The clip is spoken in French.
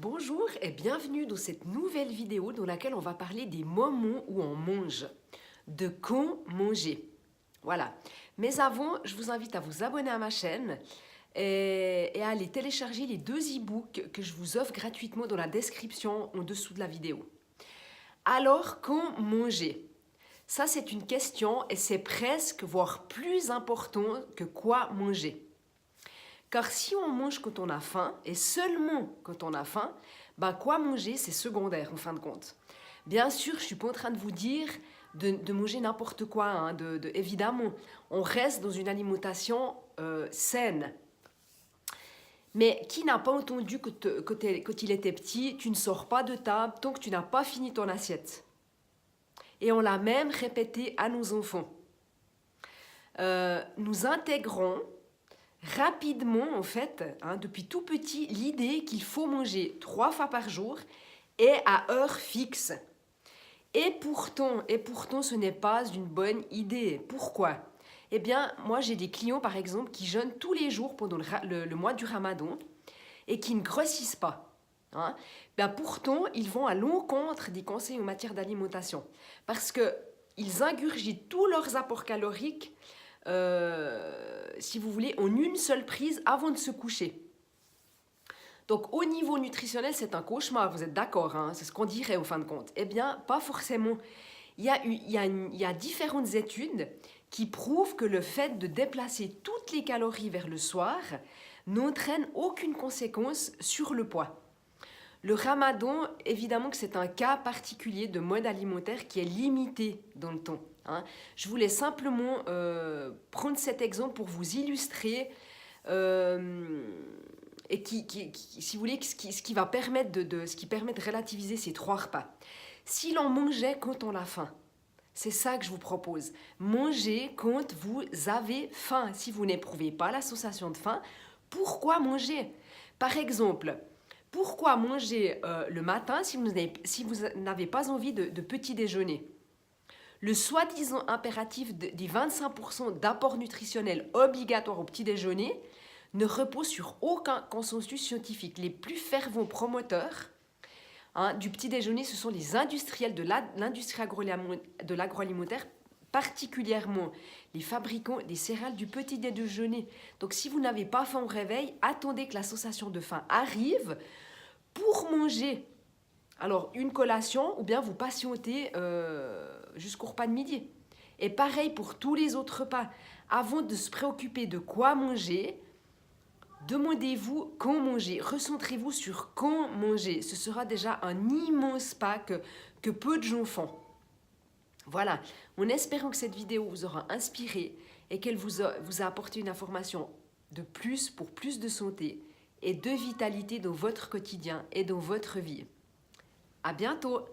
Bonjour et bienvenue dans cette nouvelle vidéo dans laquelle on va parler des moments où on mange, de quand manger. Voilà. Mais avant, je vous invite à vous abonner à ma chaîne et à aller télécharger les deux e-books que je vous offre gratuitement dans la description en dessous de la vidéo. Alors, quand manger? Ça, c'est une question et c'est presque, voire plus important que quoi manger. Car si on mange quand on a faim, et seulement quand on a faim, ben quoi manger, c'est secondaire en fin de compte. Bien sûr, je ne suis pas en train de vous dire de manger n'importe quoi, hein, évidemment. On reste dans une alimentation saine. Mais qui n'a pas entendu quand il était petit, tu ne sors pas de table tant que tu n'as pas fini ton assiette. Et on l'a même répété à nos enfants. Nous intégrons rapidement, en fait, hein, depuis tout petit, l'idée qu'il faut manger 3 fois par jour et à heure fixe. Et pourtant, ce n'est pas une bonne idée. Pourquoi? Eh bien, moi, j'ai des clients, par exemple, qui jeûnent tous les jours pendant le mois du Ramadan et qui ne grossissent pas. Hein? Ben, pourtant, ils vont à l'encontre des conseils en matière d'alimentation parce qu'ils ingurgitent tous leurs apports caloriques si vous voulez, en une seule prise avant de se coucher. Donc, au niveau nutritionnel, c'est un cauchemar, vous êtes d'accord, hein? C'est ce qu'on dirait au fin de compte. Eh bien, pas forcément. Il y a différentes études qui prouvent que le fait de déplacer toutes les calories vers le soir n'entraîne aucune conséquence sur le poids. Le ramadan, évidemment que c'est un cas particulier de mode alimentaire qui est limité dans le temps. Hein. Je voulais simplement prendre cet exemple pour vous illustrer et si vous voulez, ce qui va permettre ce qui permet de relativiser ces 3 repas. Si l'on mangeait quand on a faim, c'est ça que je vous propose. Mangez quand vous avez faim. Si vous n'éprouvez pas la sensation de faim, pourquoi manger? Par exemple, pourquoi manger le matin si vous n'avez pas envie de petit déjeuner? Le soi-disant impératif des 25% d'apport nutritionnel obligatoire au petit déjeuner ne repose sur aucun consensus scientifique. Les plus fervents promoteurs du petit déjeuner, ce sont les industriels de l'industrie de l'agroalimentaire, particulièrement les fabricants des céréales du petit déjeuner. Donc si vous n'avez pas faim au réveil, attendez que la sensation de faim arrive pour manger. Alors une collation ou bien vous patientez jusqu'au repas de midi. Et pareil pour tous les autres repas. Avant de se préoccuper de quoi manger, demandez-vous quand manger. Recentrez-vous sur quand manger. Ce sera déjà un immense pas que peu de gens font. Voilà, en espérant que cette vidéo vous aura inspiré et qu'elle vous a apporté une information de plus pour plus de santé et de vitalité dans votre quotidien et dans votre vie. À bientôt!